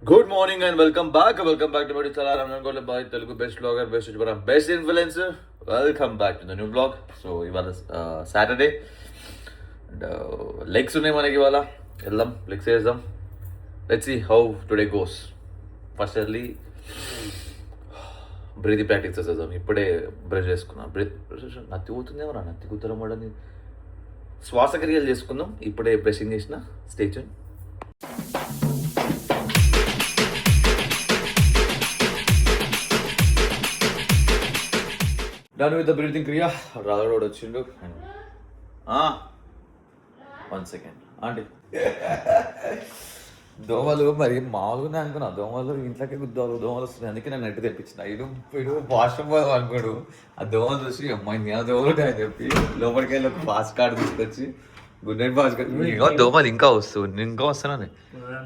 Good morning and welcome back to మడి చాలా రమణగోళ్ళ boy Telugu best blogger best influencer. Welcome back to the new blog. So ఇవాళ Saturday and legs ఉన్నాయి మనకి. ఇవాళ వెళ్దాం, లెగ్స్ వేద్దాం. Let's see how today goes. First early breath practice చేద్దాం. ఇప్పుడే బ్రష్ చేసుకున్నాం. నత్తి కూతుందేమో రా, నత్తి కూతురం వాడని శ్వాసక్రియలు చేసుకుందాం. ఇప్పుడే బ్రషింగ్ చేసిన. Station done with the breathing క్రియా. రాధోడు వచ్చిండు. 1 సెకండ్ ఆంటీ. దోమలు మరి మామూలుగానే అనుకున్నా, దోమలు ఇంట్లోకే గుద్దాలు, దోమలు వస్తున్నాయి. అందుకే నేను నెట్ తెప్పించిన. ఇడు వాష్రూమ్ పోదాం అనుకోడు. ఆ దోమలు చూసి అమ్మాయి నేను దోమలు అని చెప్పి లోపలికి వెళ్ళి ఒక ఫాస్ట్ కార్డ్ తీసుకొచ్చి, గుడ్ నైట్ ఫాస్ట్ కార్డ్. ఇంకా దోమలు ఇంకా వస్తున్నాను.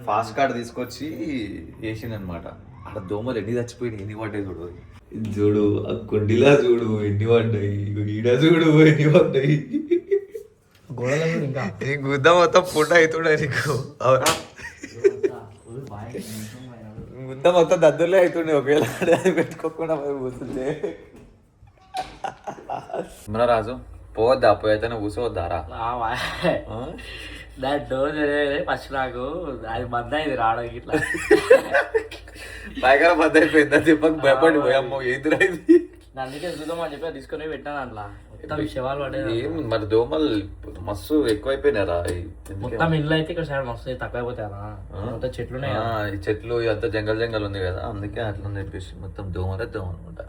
ఫాస్ట్ కార్డ్ తీసుకొచ్చి వేసింది అనమాట. అక్కడ దోమలు ఎన్ని చచ్చిపోయినాయి, ఎన్ని పడ్డాయి చూడు. చూడు ఆ కుండీలా చూడు ఎన్ని పడ్డాయి, ఈడ చూడు ఎన్ని పడ్డాయి. గుద్ద మొత్తం ఫుడ్ అవుతుండే నీకు. అవునా, గుద్ద మొత్తం దద్దులే అవుతుండే. ఒకవేళ పెట్టుకోకుండా కూర్చుంటే మన రాజు పోవద్దా, పోయితేనే కూర్చోవద్దారా. దాని డోర్ ఫస్ట్ నాకు అది బంద్ అయింది రావడం ఇట్లా. పైగా బంద్ అయిపోయింది. చెప్పక భయపడి పోయమ్మో ఎదురైంది. అందుకే చూద్దామని చెప్పి తీసుకొని పెట్టాను అట్లా. మొత్తం విషయాలు పడేది. ఏం మరి దోమలు మస్తు ఎక్కువైపోయినారా. మొత్తం ఇల్లు అయితే ఇక్కడ సైడ్ మస్తు తక్కువ అయిపోతాయా. మొత్తం చెట్లు ఈ చెట్లు అంతా జంగల్ ఉంది కదా, అందుకే అట్లా చెప్పేసి మొత్తం దోమలే అనమాట.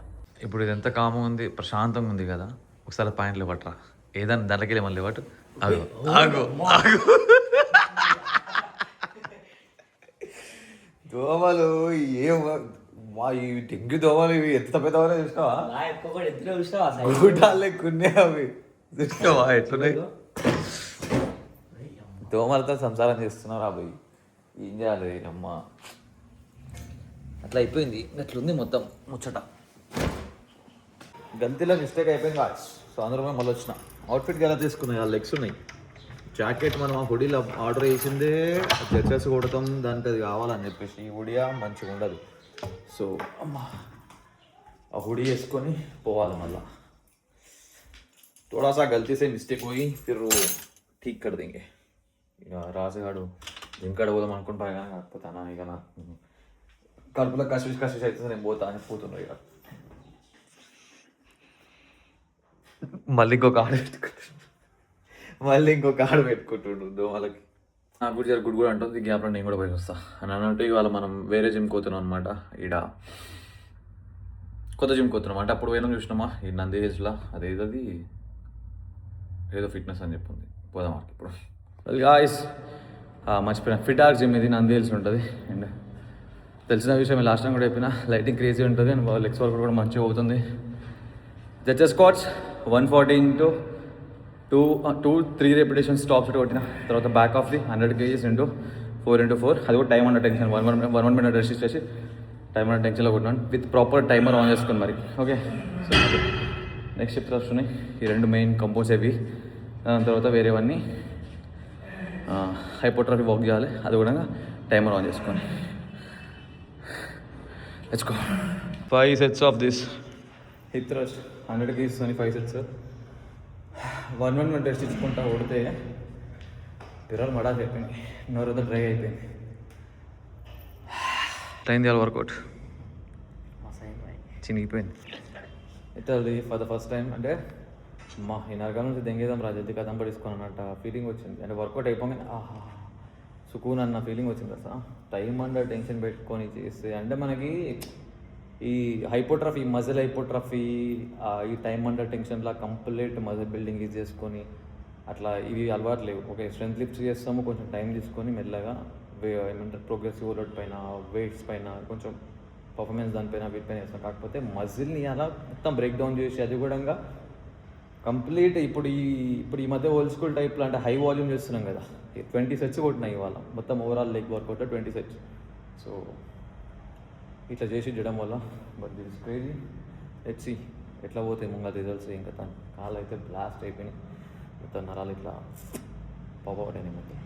ఇప్పుడు ఇది ఎంత కామం ఉంది, ప్రశాంతంగా ఉంది కదా. ఒకసారి పాయింట్లు పట్టరా, ఏదన్నా దాంట్లోకి మళ్ళీ పట్టు. ఆగు ఆగు ఆగు. దోమలు ఏం మా ఈ డెంగ్యూ దోమలు ఇవి ఎంత పెద్దవారో చూసినావా? గుడ్డాలు ఎక్కున్నాయి అవి. చూసినావా ఎట్లున్నాయి? దోమలతో సంసారం చేస్తున్నారు అవి. ఏం చేయాలి అమ్మ, అట్లా అయిపోయింది. అట్లుంది మొత్తం ముచ్చట. గల్తీలో మిస్టేక్ అయిపోయింది కాదు. సో అందరూ మళ్ళీ వచ్చిన అవుట్ఫిట్ ఎలా తీసుకున్నాయి. ఆ లెగ్స్ ఉన్నాయి. జాకెట్ మనం ఆ హుడీలో ఆర్డర్ చేసిందే జడ్జెస్ కొడతాం, దానికి అది కావాలని చెప్పేసి. ఈ హుడియా మంచిగా ఉండదు. సో అమ్మా ఆ హుడీ వేసుకొని పోవాలి మళ్ళా. थोड़ा सा गलती से मिस्टेक हुई फिर वो ठीक कर देंगे. ఇక రాజుగాడు జింకాడ పోదాం అనుకుని బాగా కాకపోతానా. ఇక నా కడుపులో కసిస్ అయితే నేను పోతా అని పోతున్నా. ఇక మళ్ళీ ఇంకొక ఆడ పెట్టుకుంటుండు దోమలకి. నాకు కూడా జర గుడ్ కూడా అంటుంది. గ్యాప్లో నేను కూడా పోయి వస్తా అని అన్నట్టు ఇవాళ మనం వేరే జిమ్కి పోతున్నాం అనమాట. ఈడ కొత్త జిమ్కి పోతున్నాం అంటే. అప్పుడు పోయినా చూసినామా ఈ నంది హిల్స్లో, అదేదది ఏదో ఫిట్నెస్ అని చెప్పింది. పోదాం మనకి ఇప్పుడు. గాయ్స్ మర్చిపోయినా, ఫిట్ ఆర్ జిమ్ ఇది నంది హిల్స్ ఉంటుంది. అండ్ తెలిసిన విషయం లాస్ట్ టైం కూడా చెప్పిన, లైటింగ్ క్రేజీ ఉంటుంది అండ్ లెగ్స్ వర్క్ కూడా మంచిగా అవుతుంది. Judges squats 140 into 3 repetitions tops కొట్టిన తర్వాత back of the 100 kgs into 4 into 4. అది కూడా time under tension 1 minute rest చేసి టైం అండర్ టెన్షన్లో కొట్టినాను విత్ ప్రాపర్ టైమర్ ఆన్ చేసుకుని మరి. ఓకే, సో నెక్స్ట్ చెప్తే వస్తున్నాయి ఈ రెండు మెయిన్ కంపోజ్ అవి. దాని తర్వాత వేరేవన్నీ హైపోట్రఫీ వాక్ చేయాలి, అది కూడా టైమర్ ఆన్ చేసుకొని. Let's go. 5 sets of this hip thrust 100 kgs అని 5 sets. 1 minute రెస్ట్ ఇచ్చుకుంటా కొడితే పిల్లలు మడాకి అయిపోయింది, నోరంతా డ్రై అయిపోయింది. టైం చేయాలి వర్కౌట్. చినిగిపోయింది అయితే అది ఫర్ ద ఫస్ట్ టైం. అంటే మా ఈ నరకాల నుంచి దెంగేదాం రాజద్ది కథం పడేసుకొని అన్నట్టు ఫీలింగ్ వచ్చింది. అంటే వర్కౌట్ అయిపోగానే ఆహా సుకూన్ అన్న ఫీలింగ్ వచ్చింది అసలు. టైం అండర్ టెన్షన్ పెట్టుకొని చేస్తే అంటే మనకి ఈ హైపోట్రఫీ, మజిల్ హైపోట్రఫీ, ఈ టైం అండర్ టెన్షన్లా కంప్లీట్ మజిల్ బిల్డింగ్ ఇది చేసుకొని అట్లా ఇవి అలవాటు లేవు. ఓకే, స్ట్రెంత్ లిఫ్ట్స్ చేస్తాము, కొంచెం టైం తీసుకొని మెల్లగా ఏమంటారు ప్రోగ్రెసివ్ లోడ్ పైన, వెయిట్స్ పైన, కొంచెం పర్ఫార్మెన్స్ దానిపైన వీటిపైన వేస్తాం. కాకపోతే మజిల్ని అలా మొత్తం బ్రేక్ డౌన్ చేసి అది కూడా కంప్లీట్ ఇప్పుడు ఈ మధ్య ఓల్డ్ స్కూల్ టైప్లో అంటే హై వాల్యూమ్ చేస్తున్నాం కదా. 20 sets కొట్టినాయి ఇవాళ మొత్తం overall leg workout 20 sets. So ఇట్లా చేసి చేయడం వల్ల but this is crazy. Let's see ఎట్లా పోతాయి ముంగ రిజల్ట్స్. ఇంకా తను కాళ్ళు అయితే బ్లాస్ట్ అయిపోయినాయి, మొత్తం నరాలు ఇట్లా పవర్ అయినాయి మొత్తం.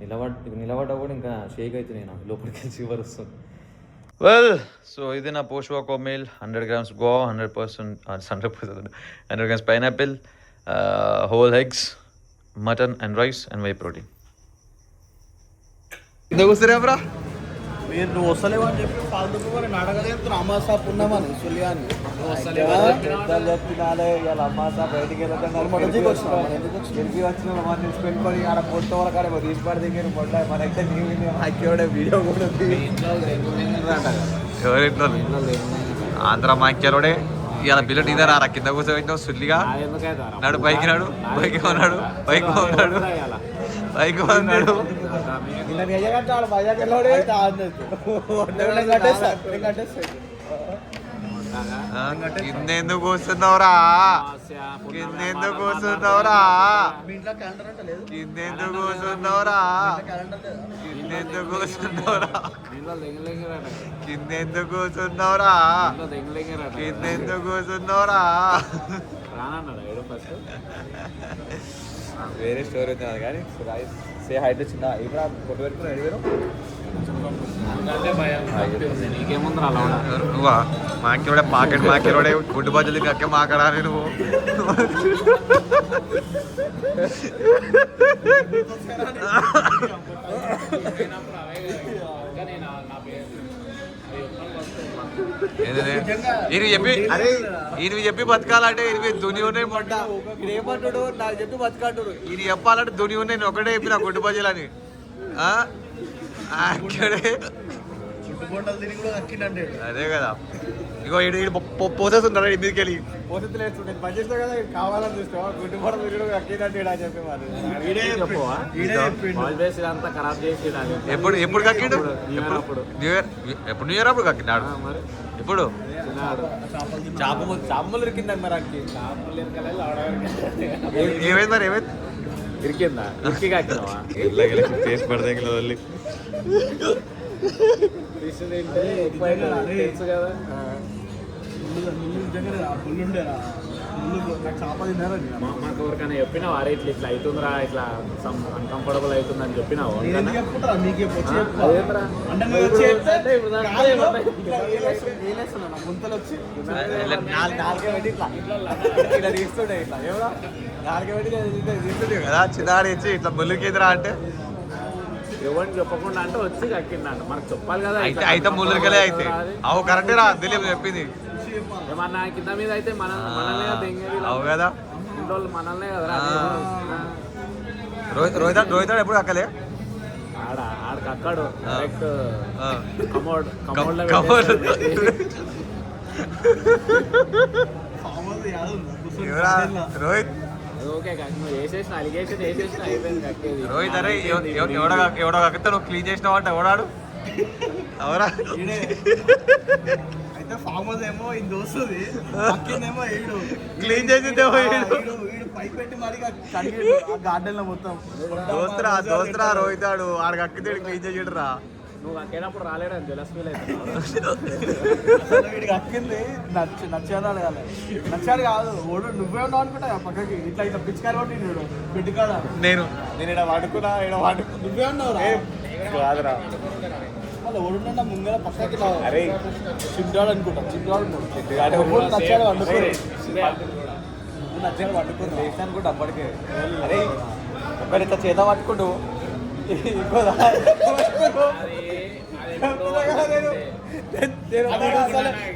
నిలబడ్డా కూడా ఇంకా షేక్ అవుతుంది నాకు లోపలికి వెళ్ళి ఫీవర్ వస్తుంది. వెల్ సో ఇది నా post workout meal. 100 grams guava, 100 grams pineapple, whole eggs, mutton and rice and whey protein. ఇందుకు వస్తారేమ్రా మీరు నువ్వు వస్తలేవు అని చెప్పి ఫాల్తుకు మరి నాటకాలు చెప్తున్నా అమ్మాసా పున్నామని సుల్యాన్ని తినాలి ఇవాళ అమ్మాసా బయటికి ఎందుకు వచ్చినావు? వెళ్ళి వచ్చిన మన నుంచి పెట్టుకొని ఆడ పొట్ట వరకు ఆడ తీసిపడి దగ్గర పొట్ట మనైతే నీకు వీడియో కూడా ఉంది. ఎవరింట్లో ఆంధ్ర మాక్యాలోడే ఇవాళ బిల్లెట్ ఇదే రా కింద కూర్చోబెట్టినావు సుల్లిగా. నాడు పైకి నాడు పైకి ఉన్నాడు పైకి ఉన్నాడు పైకి ఉన్నాడు. ఇలా నిజంగా భయాకి వెళ్ళాడు కిందెందుకు కూర్చున్నావురా కిందెందుకు కూర్చున్నావురా కిందెందుకు కూర్చున్నావురా కిందెందుకు కూర్చున్నావురా కిందెందుకు కూర్చున్నావురా కిందెందుకు కూర్చున్నావురా. వేరే స్టోరీ అవుతుంది కానీ సే హైట్ చిన్న ఇప్పుడు కొట్టు పెట్టుకుని అడిగారు. నీకేముందిరా అలా నువ్వా మాకేడే పాకెట్ మాకేడే గుడ్డు బజ్జలు అక్కే మాకడాలి నువ్వు. ఈయన చెప్పి బతకాలంటే ఇది దుని ఉన్నాయి మొట్ట ఏమంటాడు నాకు చెప్పి బతుకంటాడు. ఈయన చెప్పాలంటే దుని ఉన్నాయి నేను ఒకటే చెప్పిన గుడ్డు బజ్జలని. తిరిగి కూడా దక్కిండే అదే కదా ఇగో పోసేస్తుంటారా మీదకి వెళ్ళి పోతే లేస్తుండే పని చేస్తావు కదా కావాలని చూస్తావా గుడ్డు పొడ తిరిగి దక్కిందంటే అని చెప్పి మరి అంతా ఖరాబ్ చేసి ఎప్పుడు ఎప్పుడు కక్కిండు న్యూ ఇయర్ ఎప్పుడు న్యూ ఇయర్ అప్పుడు కక్కినాడు ఎప్పుడు చాపలు ఇరికిందా మరి అక్కి ఏమైంది మరి ఏమైంది ఇరికిందా ఇరికి కాకినావా టేస్ట్ పడదే తెలుసు కదా ముళ్ళుండేరా నాకు చేప తిన్నారని మాకు ఎవరికైనా చెప్పినావు అరే ఇట్లా ఇట్లా అవుతుందిరా ఇట్లా సమ్ అన్కంఫర్టబుల్ అవుతుందని చెప్పినావు ఎందుకు చెప్పుకుంటారా మీకు వచ్చి అదేంట్రా అంటే నువ్వు వచ్చి అంటే ఇప్పుడు దాంట్లో ఏమన్నా- ముంతలు వచ్చి నాలుగే పెట్టి ఇట్లా ఇట్లా తీస్తుండే ఇట్లా ఏమరా నాలుగే పెట్టి తీస్తుండే కదా చిన్నాడు ఇచ్చి ఇట్లా ముళ్ళుకేదిరా అంటే ఎవరిని చెప్పకుండా అంటే వచ్చి కక్కిందంట మనకు చెప్పాలి కదా అయితే ముళ్ళురికలే అయితే అవు కరెక్టే రా దిలీప్ చెప్పింది ఏమన్నా కింద మీద అయితే మనల్నే కదా దెంగేది అవు కదా ఇంట్లో మనల్నే కదరా రోహితాడు ఎప్పుడు అక్కలే ఆడికి అక్కడు డైరెక్ట్ కమోడ్ రోహిత్ ఓకే నువ్వు వేసేసిన అలిగేషన్ వేసేసిన అయిపోయింది కక్కేది రోహిత్ అరే ఎవడో కక్కితే నువ్వు క్లీన్ చేసినావు అంటే ఎవడాడు అవరా అయితే ఫామ్ హౌస్ ఏమో ఇది వస్తుంది పక్కిందేమో ఈడు క్లీన్ చేసిందేమో ఈడు పైప్ పెట్టి మరి గార్డెన్ లో మొత్తం దోస్తరా రోహితాడు ఆడ కక్కితే క్లీన్ చేసాడు రా నువ్వు అక్కేటప్పుడు రాలేడని జలస్ ఫీల్ అసలు వీడికి అక్కింది నచ్చాడు అడగాలి నచ్చాడు కాదు ఓడు నువ్వే ఉన్నావు అనుకుంటా పక్కకి ఇట్లా ఇట్లా పిచ్చికారు కొట్టి బిడ్డ కాడ నేను ఇక్కడ వాడుకున్నా నువ్వే ఉన్నావు కాదురా మళ్ళీ ఓడున్నా ముంగల పక్కకి అరే చింటాడు అనుకుంటా చింటాడు నచ్చాడు వండుకోరు నచ్చాడు వండుకోరు లేచాను కూడా అప్పటికే అరే ఒకటి ఇట్లా చేత పట్టుకుంటూ ఇంకో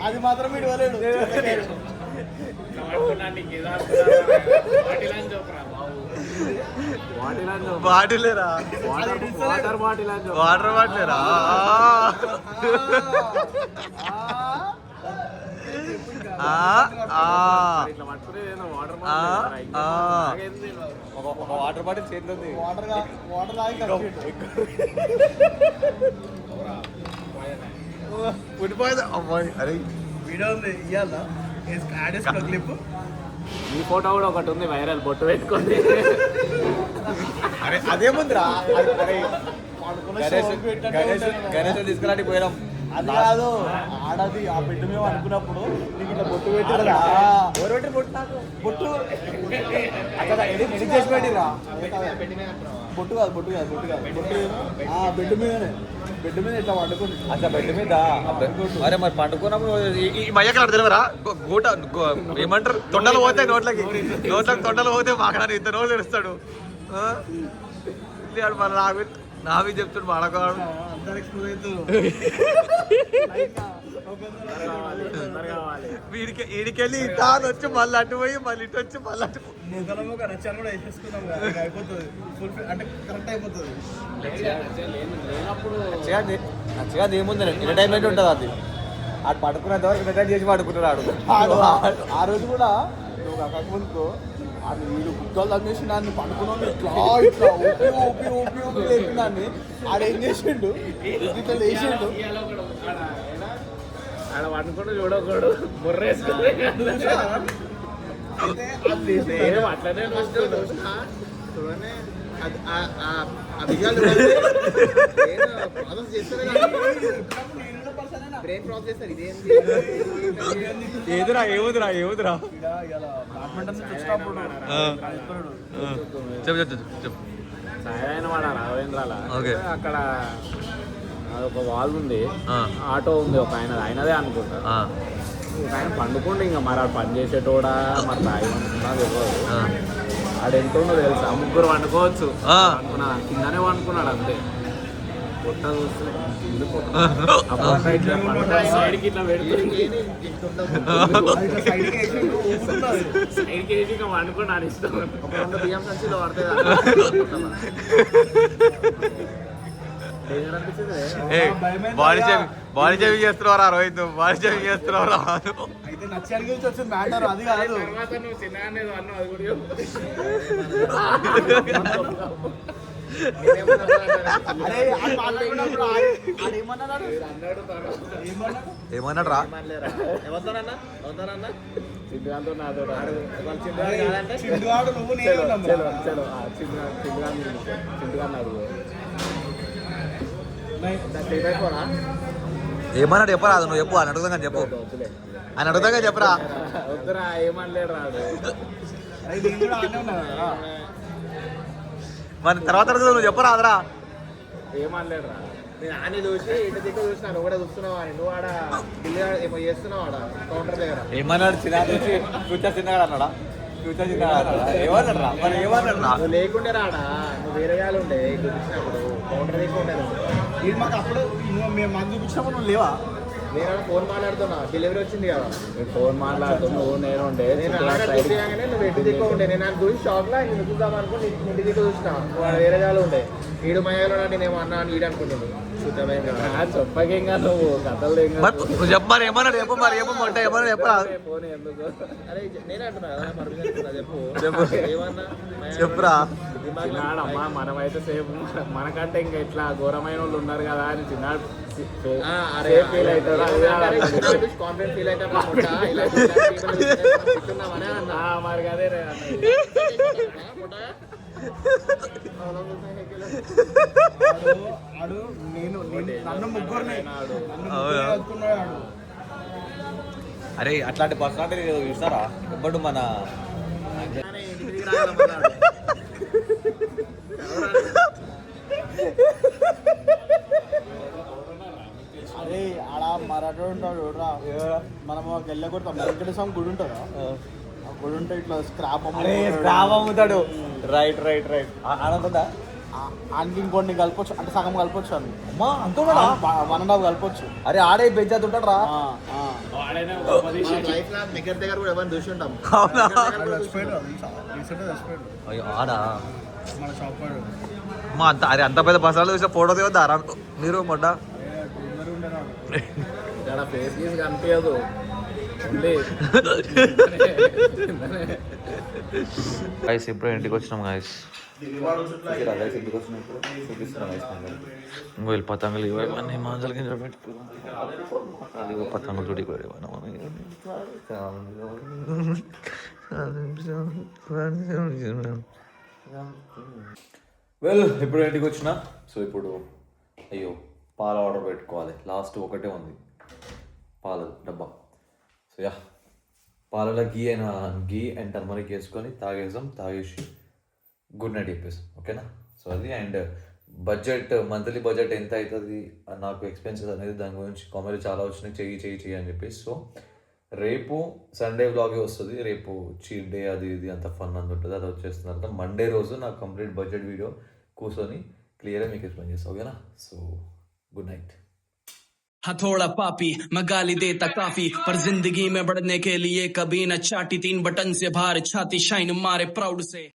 అది మాత్రం ఇవ్వలేడు బాటిలేరా వాటర్ బాటిల్ అని వాటర్ బాటిలేరా ఇట్లా పట్టుకునేది వాటర్ ఒక వాటర్ బాటిల్ చేతిలో ఉంది వాటర్ తాగి ఉండిపోయింది అమ్మాయి అరే వీడియో ఉంది ఇయ్యాలా యాడ్ చేసుకో క్లిప్ ఈ ఫోటో కూడా ఒకటి ఉంది వైరల్ బొట్టు పెట్టుకుంది అరే అదేముందిరా అరే గణేష్ తీసుకురానికి పోయినాం అది కాదు ఆడది ఆ బెడ్ మేము అనుకున్నప్పుడు నీకు ఇట్లా బొట్టు పెట్టారా బొట్టు అక్కడ ఎడిట్ చేసి పెట్టిరా బొట్టు కాదు బొట్టు బెడ్ మీదనే బెడ్ మీద ఇట్లా వండుకుంది అట్లా బెడ్ మీద అరే మరి పండుకున్నప్పుడు ఈ మయ్యక్కడ తెలియరా గూట ఏమంటారు తొండలు పోతే నోట్లకి తొండలు పోతే మాకు ఇంత నోళ్ళు తెరుస్తాడు మరి నావి చెప్తాడు మాడకాడు వీడికెళ్ళి తాను వచ్చి మళ్ళీ అటు పోయి మళ్ళీ ఇటు వచ్చి మళ్ళీ అటు నచ్చాను కూడా వేసేసుకున్నాం అయిపోతుంది అంటే కరెక్ట్ అయిపోతుంది నచ్చగా ఏముంది ఎంటర్టైన్మెంట్ ఉంటుంది అది ఆడు పడుకునేంత వరకు ఎంటర్టైన్ చేసి పడుకుంటాడు ఆ రోజు కూడా నువ్వు కాకముందుకో అది వీడు గుద్దలు అనేసి నన్ను పడుకున్నాను ఇట్లా ఇట్లా ఊపి లేపి దాన్ని ఆడేం చేసిండు ఇట్లా లేచిండు ఆడ పడుకుంటూ చూడకూడదు బుర్రేసుకుంటే అట్లనే చూడనే బ్రెయిన్ ప్రాసెస్ చేస్తారు ఇదేంటి ఏదురా ఏముందిరా బ్యాడ్మింటన్ వచ్చినప్పుడు చెప్పు సాయన వాడ రాఘవేంద్రాల ఓకే. అక్కడ అదొక వాల్ ఉంది ఆటో ఉంది ఒక ఆయనదే అనుకుంటా ఒక ఆయన పండుకోండి ఇంకా మరి ఆడు పని చేసేటోడా మరి తాగి అనుకున్నా తెలియదు ఆడు ఎంత ఉందో తెలుసా ముగ్గురు వండుకోవచ్చు అనుకున్నా కిందనే వండుకున్నాడు అంతే పొట్ట చూస్తే సైడ్కి ఇట్లా సైడ్కి వేసి ఇంకా వండుకున్నాడు ఇష్టం ఒక 2 బియ్యం సంచిలో పడతాయి బాడీ చెవి చేస్తున్నారా రోహిత్ బాడీ చెవి చేస్తున్నారా అయితే నచ్చాని గురించి వచ్చింది మ్యాటర్ అది కాదు తర్వాత నువ్వు చిన్నగానే అన్నావు అది కూడా అరే మాట్లాడుకున్నప్పుడు ఆడేమన్నాడు ఏమన్నాడు రా ఎవరితోనన్నా సిద్ధాంతం నాతో చిందువాడు నువ్వు నేను ఉన్నాం రా. ఏమన్నాడు చెప్పరా నువ్వు చెప్పు అని అడుగుతా చెప్పు ఆయన అడుగుతాగా చెప్పరా వద్దురా ఏమనలేడు రాదు అరే నేను కూడా ఆడనే ఉన్నా కదా. మరి తర్వాత అడుగుతా నువ్వు చెప్పరా అదరా ఏమనలేడు రా నేను ఆని చూసి ఇటు దిక్కు చూసినా నువ్వు కూడా చూస్తున్నావు అని నువ్వు ఆడ బిల్లు ఏమో చేస్తున్నావు ఆడ కౌంటర్ దగ్గర ఏమన్నాడు చిన్న చూసి ఫ్యూచర్ చిన్నగా అన్నాడా ఫ్యూచర్ చిన్నగా అన్నాడా ఏమన్నాడు రా మరి ఏమన్నాడు రా నువ్వు లేకుండే రాడా నువ్వు వేరే వాళ్ళు ఉండే ఇటు చూసినప్పుడు కౌంటర్ దగ్గర ఉండే ఇది మాకు అప్పుడు నువ్వు మేము మందు చూపించినప్పుడు నువ్వు లేవా నేను ఫోన్ మాట్లాడుతున్నా డెలివరీ వచ్చింది కదా ఫోన్ మాట్లాడుతున్నావు నేను ఉండే నేను అలాగే చూపించగానే నువ్వు ఎటు దిక్కు ఉండే నేను ఆయన చూసి షాక్ లా నేను చూద్దాం అనుకుని ఇంటి దిక్కు చూసిన వాడు వేరే వాళ్ళు ఉండే ఈడు మయాలో నేను అన్నా అని ఈడు అనుకుంటున్నాను చూద్దామేం కదా చెప్పకేంగా నువ్వు కథలు నువ్వు చెప్పు మరి ఏమన్నాడు చెప్పు మరి ఏమన్నా ఏమన్నా చెప్పరా ఫోన్ ఎందుకు అరే నేనే అంటున్నా కదా మరి చెప్పు చెప్పు. ఏమన్నా చెప్పురా చిన్నాడమ్మా మనమైతే సేఫ్ మనకంటే ఇంకా ఇట్లా ఘోరమైన వాళ్ళు ఉన్నారు కదా అని చిన్నాడు ఫీల్ అవుతారు కాన్ఫిడెంట్ ఫీల్ అయితే మరి అదే ఆడు నేను నన్ను ముగ్గురిని అనుకున్నాడు అరే అట్లాంటి పర్సనాలిటీ చూస్తారా ఇప్పుడు మన అరే ఆడ మరాఠా ఉంటాడు చూడరా మనం వెళ్ళ కొడతాం వెంకటేశ్వరం గుడి ఉంటుందా ఆ గుడి ఉంటే ఇట్లా స్క్రాప్ అమ్ముతాడు రైట్ ఆనందా ఆయనకి ఇంకొన్ని కలపొచ్చు అంటే సగం కలపొచ్చు అని అమ్మా అంత 1.5 కలపొచ్చు అరే ఆడే బెంచ్ ఉంటాడు రా లైఫ్ లో దగ్గర దగ్గర కూడా ఎవరిని చూసి ఉంటాం అయ్యో ఆడా మన షాప్ అమ్మా అంత అరే అంత పెద్ద బస్సాలు చూస్తే ఫోటో దిగుతారా మీరు మొట్ట ఇక్కడ ఫేస్ గీస్ కనిపించదు గైస్ ఇప్పుడు ఇంటికి వచ్చినాం గైస్ ఇంటికి వచ్చినప్పుడు చూపిస్తున్నాం గైస్ ఇంకో వీళ్ళు పతంగులు ఇవ్వమని మాంజల కింద పెట్టుకున్నాం పతంగులు చుడికి వెల్ ఇప్పుడు ఇంటికి వచ్చిన సో ఇప్పుడు అయ్యో పాలు ఆర్డర్ పెట్టుకోవాలి. లాస్ట్ ఒకటే ఉంది పాల డబ్బా. సో యా, పాలలో గీ అండ్ టర్మరిక్ వేసుకొని తాగేసి గుడ్ నైట్ చెప్పేసి ఓకేనా. సో అది అండ్ బడ్జెట్, మంత్లీ బడ్జెట్ ఎంత అవుతుంది నాకు ఎక్స్పెన్సెస్ అనేది, దాని గురించి కామెంట్ చాలా వచ్చినాయి, చెయ్యి అని చెప్పేసి. సో రేపు సండే వ్లాగే వస్తుంది. రేపు చీట్ డే అది ఇది అంత ఫన్ అంత ఉంటుంది, అది వచ్చేస్తున్న తర్వాత మండే రోజు నాకు కంప్లీట్ బడ్జెట్ వీడియో కూర్చొని క్లియర్గా మీకు ఎక్స్ప్లెయిన్ చేస్తాను ఓకేనా. So good night. हथौड़ा पापी मैं गाली देता काफी, पर जिंदगी में बढ़ने के लिए कभी न चाटी, 3 बटन से बाहर छाती शाइन मारे प्राउड से.